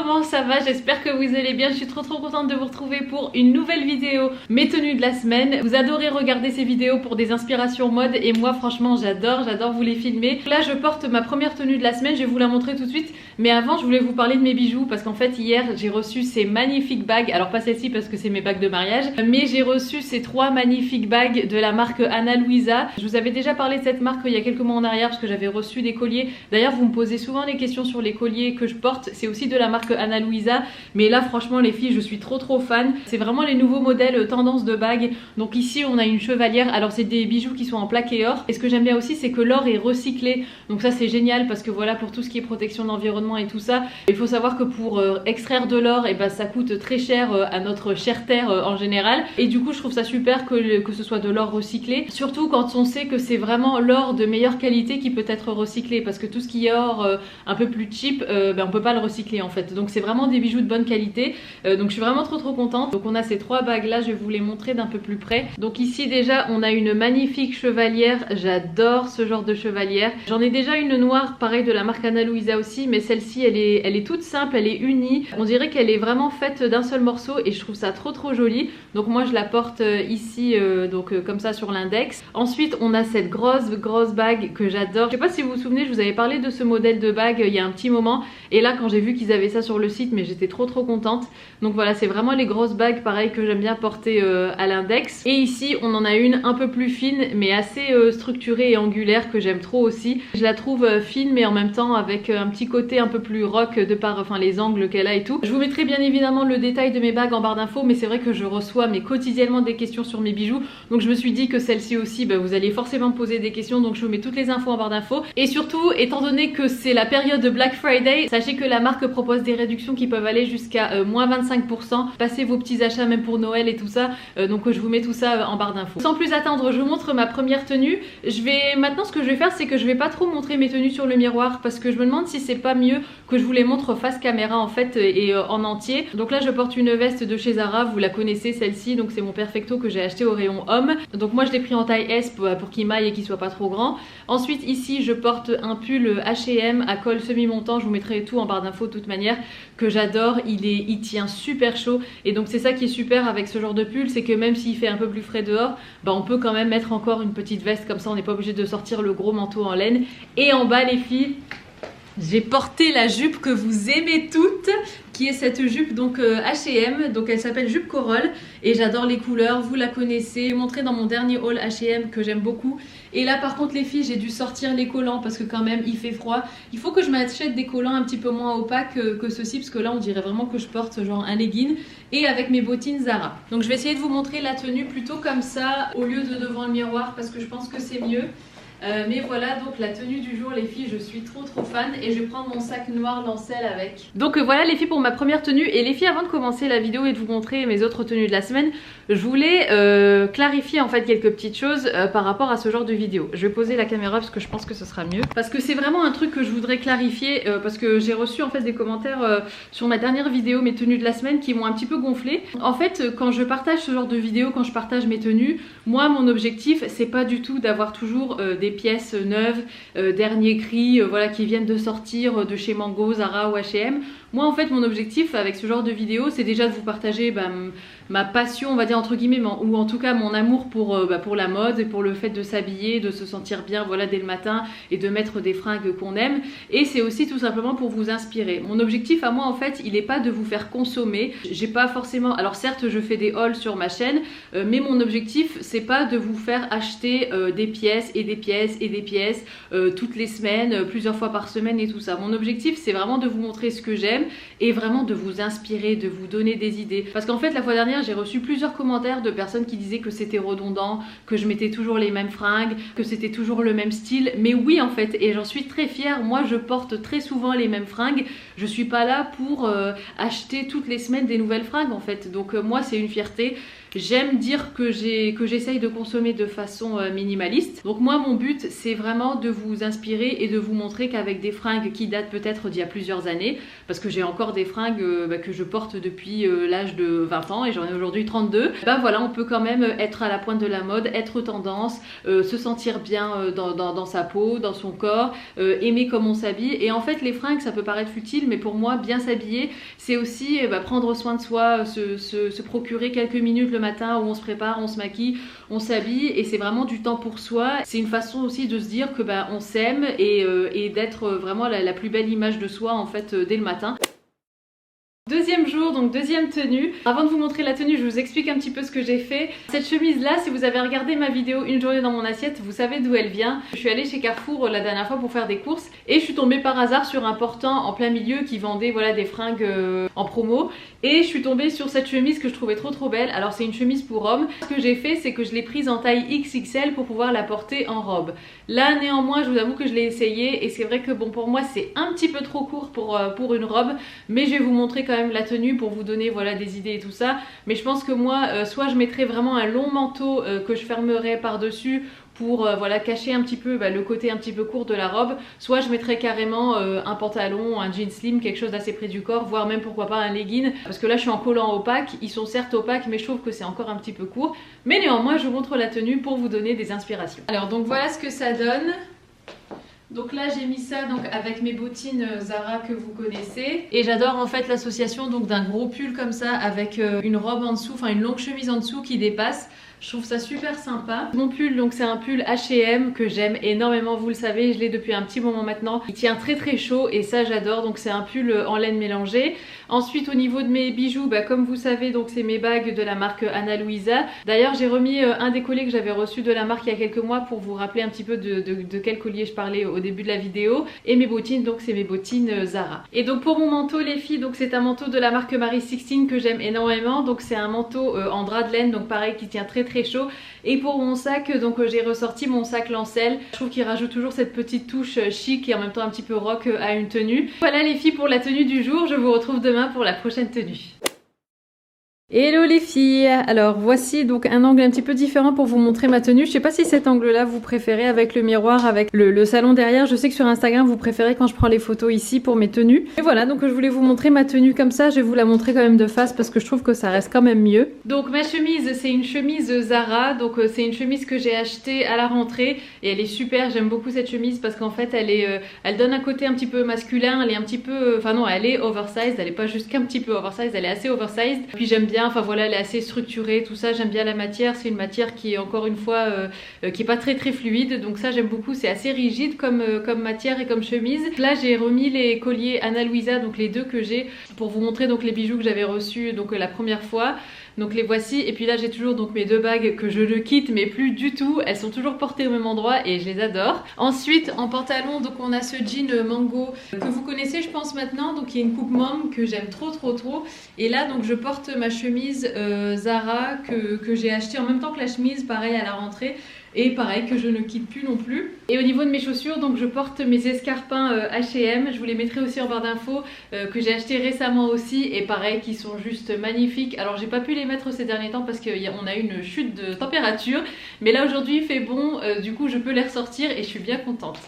comment ça va? J'espère que vous allez bien. Je suis trop contente de vous retrouver pour une nouvelle vidéo, mes tenues de la semaine. Vous adorez regarder ces vidéos pour des inspirations mode et moi franchement j'adore vous les filmer. Là je porte ma première tenue de la semaine, je vais vous la montrer tout de suite. Mais avant je voulais vous parler de mes bijoux parce qu'en fait hier j'ai reçu ces magnifiques bagues. Alors pas celle-ci parce que c'est mes bagues de mariage, mais j'ai reçu ces trois magnifiques bagues de la marque Ana Luisa. Je vous avais déjà parlé de cette marque il y a quelques mois en arrière parce que j'avais reçu des colliers. D'ailleurs vous me posez souvent des questions sur les colliers que je porte, c'est aussi de la marque Ana Luisa, mais là franchement les filles je suis trop fan. C'est vraiment les nouveaux modèles tendance de bagues. Donc ici on a une chevalière, alors c'est des bijoux qui sont en plaqué or, et ce que j'aime bien aussi c'est que l'or est recyclé, donc ça c'est génial parce que voilà, pour tout ce qui est protection de l'environnement et tout ça, il faut savoir que pour extraire de l'or, et ben ça coûte très cher à notre chère terre en général, et du coup je trouve ça super que ce soit de l'or recyclé, surtout quand on sait que c'est vraiment l'or de meilleure qualité qui peut être recyclé, parce que tout ce qui est or un peu plus cheap, on peut pas le recycler en fait. Donc c'est vraiment des bijoux de bonne qualité, donc je suis vraiment trop contente. Donc on a ces trois bagues là, je vais vous les montrer d'un peu plus près. Donc ici déjà on a une magnifique chevalière, j'adore ce genre de chevalière. J'en ai déjà une noire pareil de la marque Ana Luisa aussi, mais celle-ci elle est toute simple, elle est unie, on dirait qu'elle est vraiment faite d'un seul morceau et je trouve ça trop joli. Donc moi je la porte ici comme ça sur l'index. Ensuite on a cette grosse bague que j'adore. Je sais pas si vous vous souvenez, je vous avais parlé de ce modèle de bague il y a un petit moment, et là quand j'ai vu qu'ils avaient ça sur le site, mais j'étais trop contente. Donc voilà, c'est vraiment les grosses bagues pareil que j'aime bien porter à l'index. Et ici on en a une un peu plus fine mais assez structurée et angulaire que j'aime trop aussi. Je la trouve fine mais en même temps avec un petit côté un peu plus rock de par les angles qu'elle a et tout. Je vous mettrai bien évidemment le détail de mes bagues en barre d'infos, mais c'est vrai que je reçois quotidiennement des questions sur mes bijoux, donc je me suis dit que celle-ci aussi vous allez forcément me poser des questions, donc je vous mets toutes les infos en barre d'infos. Et surtout, étant donné que c'est la période de Black Friday, sachez que la marque propose des réductions qui peuvent aller jusqu'à moins 25%. Passez vos petits achats même pour Noël et tout ça, donc je vous mets tout ça en barre d'infos. Sans plus attendre, je vous montre ma première tenue. Maintenant ce que je vais faire, c'est que je vais pas trop montrer mes tenues sur le miroir parce que je me demande si c'est pas mieux que je vous les montre face caméra en fait et en entier. Donc là je porte une veste de chez Zara, vous la connaissez celle-ci, donc c'est mon perfecto que j'ai acheté au rayon homme. Donc moi je l'ai pris en taille S pour qu'il maille et qu'il soit pas trop grand. Ensuite ici je porte un pull H&M à col semi-montant, je vous mettrai tout en barre d'infos de toute manière, que j'adore, il tient super chaud, et donc c'est ça qui est super avec ce genre de pull, c'est que même s'il fait un peu plus frais dehors, on peut quand même mettre encore une petite veste comme ça, on n'est pas obligé de sortir le gros manteau en laine. Et en bas les filles, j'ai porté la jupe que vous aimez toutes, qui est cette jupe donc H&M, donc elle s'appelle jupe Corolle et j'adore les couleurs, vous la connaissez, j'ai montré dans mon dernier haul H&M que j'aime beaucoup. Et là par contre les filles, j'ai dû sortir les collants parce que quand même il fait froid, il faut que je m'achète des collants un petit peu moins opaques que ceux-ci, parce que là on dirait vraiment que je porte genre un legging, et avec mes bottines Zara. Donc je vais essayer de vous montrer la tenue plutôt comme ça au lieu de devant le miroir parce que je pense que c'est mieux. Mais voilà donc la tenue du jour les filles, je suis trop fan, et je vais prendre mon sac noir Lancel avec. Donc voilà les filles pour ma première tenue. Et les filles, avant de commencer la vidéo et de vous montrer mes autres tenues de la semaine, je voulais clarifier en fait quelques petites choses par rapport à ce genre de vidéo. Je vais poser la caméra parce que je pense que ce sera mieux, parce que c'est vraiment un truc que je voudrais clarifier parce que j'ai reçu en fait des commentaires sur ma dernière vidéo, mes tenues de la semaine, qui m'ont un petit peu gonflé. En fait quand je partage ce genre de vidéo, quand je partage mes tenues, moi mon objectif c'est pas du tout d'avoir toujours des pièces neuves, dernier cri, voilà, qui viennent de sortir de chez Mango, Zara ou H&M. Moi en fait mon objectif avec ce genre de vidéo, c'est déjà de vous partager ma passion, on va dire entre guillemets, ou en tout cas mon amour pour la mode et pour le fait de s'habiller, de se sentir bien voilà dès le matin et de mettre des fringues qu'on aime. Et c'est aussi tout simplement pour vous inspirer. Mon objectif à moi en fait, il n'est pas de vous faire consommer. J'ai pas forcément, alors certes je fais des hauls sur ma chaîne, mais mon objectif c'est pas de vous faire acheter des pièces et des pièces et des pièces toutes les semaines, plusieurs fois par semaine et tout ça. Mon objectif c'est vraiment de vous montrer ce que j'aime et vraiment de vous inspirer, de vous donner des idées. Parce qu'en fait la fois dernière j'ai reçu plusieurs commentaires de personnes qui disaient que c'était redondant, que je mettais toujours les mêmes fringues, que c'était toujours le même style. Mais oui en fait, et j'en suis très fière, moi je porte très souvent les mêmes fringues. Je suis pas là pour acheter toutes les semaines des nouvelles fringues en fait. Donc moi c'est une fierté. J'aime dire que j'essaye de consommer de façon minimaliste. Donc moi mon but c'est vraiment de vous inspirer et de vous montrer qu'avec des fringues qui datent peut-être d'il y a plusieurs années, parce que j'ai encore des fringues que je porte depuis l'âge de 20 ans et j'en ai aujourd'hui 32, bah voilà, on peut quand même être à la pointe de la mode, être tendance, se sentir bien dans sa peau, dans son corps, aimer comme on s'habille. Et en fait les fringues ça peut paraître futile, mais pour moi bien s'habiller c'est aussi prendre soin de soi, se procurer quelques minutes le matin où on se prépare, on se maquille, on s'habille, et c'est vraiment du temps pour soi. C'est une façon aussi de se dire que on s'aime et d'être vraiment la plus belle image de soi en fait dès le matin. Deuxième jour, donc deuxième tenue. Avant de vous montrer la tenue, je vous explique un petit peu ce que j'ai fait. Cette chemise là, si vous avez regardé ma vidéo une journée dans mon assiette, vous savez d'où elle vient. Je suis allée chez Carrefour la dernière fois pour faire des courses et je suis tombée par hasard sur un portant en plein milieu qui vendait voilà des fringues en promo, et je suis tombée sur cette chemise que je trouvais trop belle. Alors c'est une chemise pour homme. Ce que j'ai fait c'est que je l'ai prise en taille XXL pour pouvoir la porter en robe. Là néanmoins je vous avoue que je l'ai essayé et c'est vrai que bon, pour moi c'est un petit peu trop court pour une robe, mais je vais vous montrer quand même la tenue pour vous donner voilà des idées et tout ça. Mais je pense que moi soit je mettrais vraiment un long manteau que je fermerais par dessus pour voilà cacher un petit peu le côté un petit peu court de la robe, soit je mettrais carrément un pantalon, un jean slim, quelque chose d'assez près du corps, voire même pourquoi pas un legging, parce que là je suis en collant opaque. Ils sont certes opaques mais je trouve que c'est encore un petit peu court, mais néanmoins je vous montre la tenue pour vous donner des inspirations. Alors donc voilà ce que ça donne. Donc là j'ai mis ça donc avec mes bottines Zara que vous connaissez, et j'adore en fait l'association donc d'un gros pull comme ça avec une robe en dessous, enfin une longue chemise en dessous qui dépasse. Je trouve ça super sympa. Mon pull donc c'est un pull H&M que j'aime énormément, vous le savez, je l'ai depuis un petit moment maintenant. Il tient très chaud et ça j'adore, donc c'est un pull en laine mélangée. Ensuite au niveau de mes bijoux, comme vous savez donc c'est mes bagues de la marque Ana Luisa. D'ailleurs j'ai remis un des colliers que j'avais reçu de la marque il y a quelques mois pour vous rappeler un petit peu de quel collier je parlais au début de la vidéo. Et mes bottines donc c'est mes bottines Zara. Et donc pour mon manteau les filles, donc c'est un manteau de la marque Marie 16 que j'aime énormément. Donc c'est un manteau en drap de laine, donc pareil qui tient très chaud. Et pour mon sac, donc j'ai ressorti mon sac Lancel. Je trouve qu'il rajoute toujours cette petite touche chic et en même temps un petit peu rock à une tenue. Voilà les filles pour la tenue du jour. Je vous retrouve demain pour la prochaine tenue. Hello les filles, alors voici donc un angle un petit peu différent pour vous montrer ma tenue. Je sais pas si cet angle là vous préférez avec le miroir, avec le salon derrière. Je sais que sur Instagram vous préférez quand je prends les photos ici pour mes tenues. Et voilà, donc je voulais vous montrer ma tenue comme ça. Je vais vous la montrer quand même de face parce que je trouve que ça reste quand même mieux. Donc ma chemise c'est une chemise Zara, donc c'est une chemise que j'ai achetée à la rentrée et elle est super. J'aime beaucoup cette chemise parce qu'en fait elle donne un côté un petit peu masculin. Elle est un petit peu, enfin non, elle est oversized, elle est pas juste qu'un petit peu oversized, elle est assez oversized. Puis j'aime bien, enfin voilà, elle est assez structurée, tout ça, j'aime bien la matière. C'est une matière qui est encore une fois qui est pas très fluide, donc ça j'aime beaucoup. C'est assez rigide comme matière et comme chemise. Là j'ai remis les colliers Ana Luisa, donc les deux que j'ai, pour vous montrer donc les bijoux que j'avais reçus donc la première fois. Donc les voici, et puis là j'ai toujours donc mes deux bagues que je ne quitte mais plus du tout, elles sont toujours portées au même endroit et je les adore. Ensuite en pantalon donc on a ce jean mango que vous connaissez je pense maintenant, donc il y a une coupe mom que j'aime trop. Et là donc je porte ma chemise Zara que j'ai achetée en même temps que la chemise, pareil à la rentrée. Et pareil que je ne quitte plus non plus. Et au niveau de mes chaussures, donc je porte mes escarpins H&M. Je vous les mettrai aussi en barre d'infos, que j'ai acheté récemment aussi. Et pareil, qui sont juste magnifiques. Alors j'ai pas pu les mettre ces derniers temps parce qu'on a eu une chute de température. Mais là aujourd'hui il fait bon, du coup je peux les ressortir et je suis bien contente.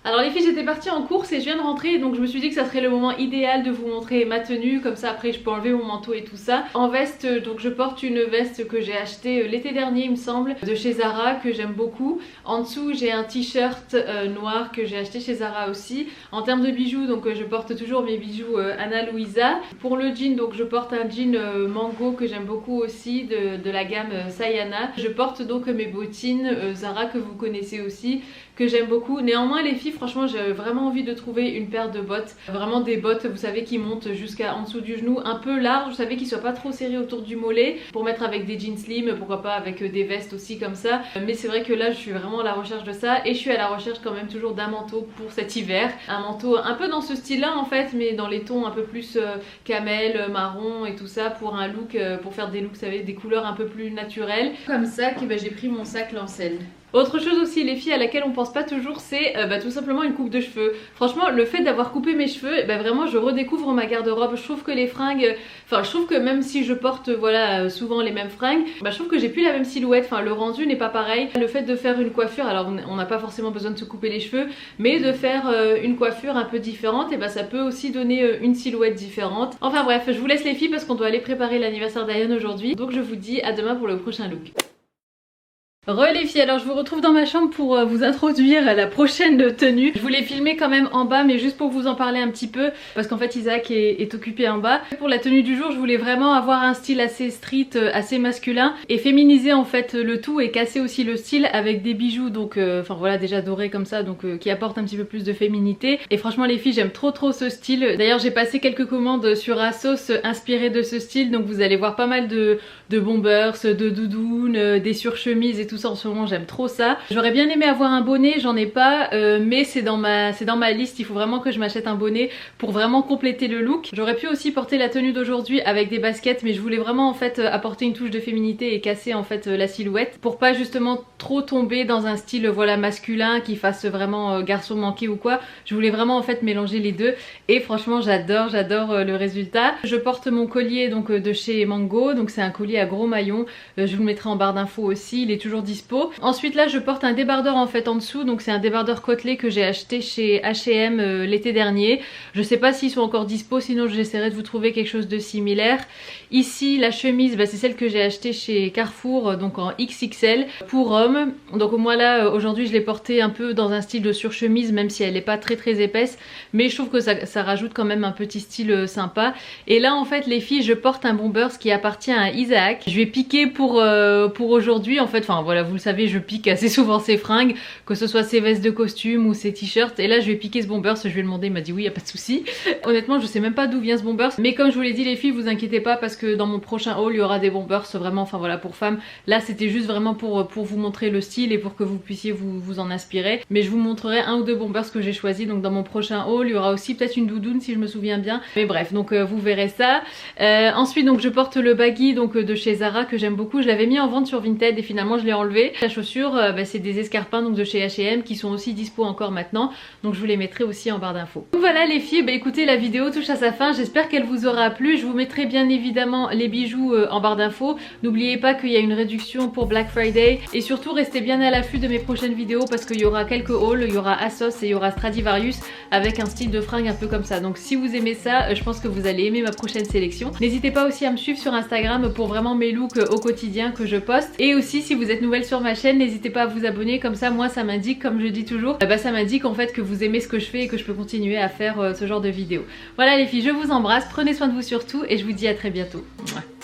Alors les filles, j'étais partie en course et je viens de rentrer, donc je me suis dit que ça serait le moment idéal de vous montrer ma tenue, comme ça après je peux enlever mon manteau et tout ça. En veste, donc je porte une veste que j'ai achetée l'été dernier il me semble, de chez Zara, que j'aime beaucoup. En dessous j'ai un t-shirt noir que j'ai acheté chez Zara aussi. En termes de bijoux, donc je porte toujours mes bijoux Ana Luisa. Pour le jean, donc je porte un jean mango que j'aime beaucoup aussi, de la gamme Sayana. Je porte donc mes bottines Zara que vous connaissez aussi, que j'aime beaucoup. Néanmoins les filles, franchement j'ai vraiment envie de trouver une paire de bottes, vraiment des bottes vous savez qui montent jusqu'à en dessous du genou, un peu large, vous savez qui soient pas trop serrées autour du mollet, pour mettre avec des jeans slim, pourquoi pas avec des vestes aussi comme ça. Mais c'est vrai que là je suis vraiment à la recherche de ça, et je suis à la recherche quand même toujours d'un manteau pour cet hiver, un manteau un peu dans ce style là en fait, mais dans les tons un peu plus camel, marron et tout ça, pour un look, pour faire des looks, vous savez, des couleurs un peu plus naturelles. Comme ça que j'ai pris mon sac Lancel. Autre chose aussi les filles à laquelle on pense pas toujours, c'est tout simplement une coupe de cheveux. Franchement le fait d'avoir coupé mes cheveux, vraiment je redécouvre ma garde-robe. Je trouve que les fringues, enfin je trouve que même si je porte voilà souvent les mêmes fringues, je trouve que j'ai plus la même silhouette, enfin le rendu n'est pas pareil. Le fait de faire une coiffure, alors on n'a pas forcément besoin de se couper les cheveux, mais de faire une coiffure un peu différente, et ça peut aussi donner une silhouette différente. Enfin bref, je vous laisse les filles parce qu'on doit aller préparer l'anniversaire d'Ayane aujourd'hui, donc je vous dis à demain pour le prochain look. Les filles, alors je vous retrouve dans ma chambre pour vous introduire à la prochaine tenue. Je voulais filmer quand même en bas mais juste pour vous en parler un petit peu parce qu'en fait Isaac est occupé en bas. Pour la tenue du jour je voulais vraiment avoir un style assez street, assez masculin et féminiser en fait le tout et casser aussi le style avec des bijoux donc enfin voilà déjà dorés comme ça donc qui apportent un petit peu plus de féminité. Et franchement les filles j'aime trop ce style. D'ailleurs j'ai passé quelques commandes sur Asos inspirées de ce style donc vous allez voir pas mal de bombers, de doudounes, des surchemises et tout ça en ce moment, j'aime trop ça. J'aurais bien aimé avoir un bonnet, j'en ai pas mais c'est dans ma liste, il faut vraiment que je m'achète un bonnet pour vraiment compléter le look. J'aurais pu aussi porter la tenue d'aujourd'hui avec des baskets mais je voulais vraiment en fait apporter une touche de féminité et casser en fait la silhouette pour pas justement trop tomber dans un style voilà masculin qui fasse vraiment garçon manqué ou quoi. Je voulais vraiment en fait mélanger les deux et franchement j'adore le résultat. Je porte mon collier donc de chez Mango, donc c'est un collier à gros maillons, je vous le mettrai en barre d'infos aussi, il est toujours dispo. Ensuite là je porte un débardeur en fait en dessous, donc c'est un débardeur côtelé que j'ai acheté chez H&M l'été dernier. Je sais pas s'ils sont encore dispo, sinon j'essaierai de vous trouver quelque chose de similaire. Ici la chemise c'est celle que j'ai achetée chez Carrefour donc en XXL pour homme. Donc moi là aujourd'hui je l'ai portée un peu dans un style de surchemise même si elle n'est pas très épaisse, mais je trouve que ça rajoute quand même un petit style sympa. Et là en fait les filles je porte un bombers qui appartient à Isaac. Je lui ai piqué pour aujourd'hui en fait, enfin voilà vous le savez je pique assez souvent ses fringues, que ce soit ses vestes de costume ou ses t-shirts, et là je lui ai piqué ce bombers, je lui ai demandé, il m'a dit oui y a pas de souci. Honnêtement je sais même pas d'où vient ce bombers, mais comme je vous l'ai dit les filles vous inquiétez pas parce que dans mon prochain haul il y aura des bombers vraiment, enfin voilà pour femmes. Là c'était juste vraiment pour vous montrer le style et pour que vous puissiez vous en inspirer, mais je vous montrerai un ou deux bombers que j'ai choisi donc dans mon prochain haul. Il y aura aussi peut-être une doudoune si je me souviens bien, mais bref donc vous verrez ça. Ensuite donc je porte le baggy donc de chez Zara que j'aime beaucoup, je l'avais mis en vente sur Vinted et finalement je l'ai enlevé. La chaussure c'est des escarpins donc de chez H&M qui sont aussi dispo encore maintenant, donc je vous les mettrai aussi en barre d'infos. Donc voilà les filles, écoutez la vidéo touche à sa fin, j'espère qu'elle vous aura plu. Je vous mettrai bien évidemment les bijoux en barre d'infos. N'oubliez pas qu'il y a une réduction pour Black Friday et surtout restez bien à l'affût de mes prochaines vidéos parce qu'il y aura quelques hauls, il y aura Asos et il y aura Stradivarius avec un style de fringue un peu comme ça. Donc si vous aimez ça, je pense que vous allez aimer ma prochaine sélection. N'hésitez pas aussi à me suivre sur Instagram pour vraiment mes looks au quotidien que je poste. Et aussi si vous êtes nouvelle sur ma chaîne, n'hésitez pas à vous abonner, comme ça moi ça m'indique, comme je dis toujours, ça m'indique en fait que vous aimez ce que je fais et que je peux continuer à faire ce genre de vidéos. Voilà les filles, je vous embrasse, prenez soin de vous surtout et je vous dis à très bientôt. Mouah.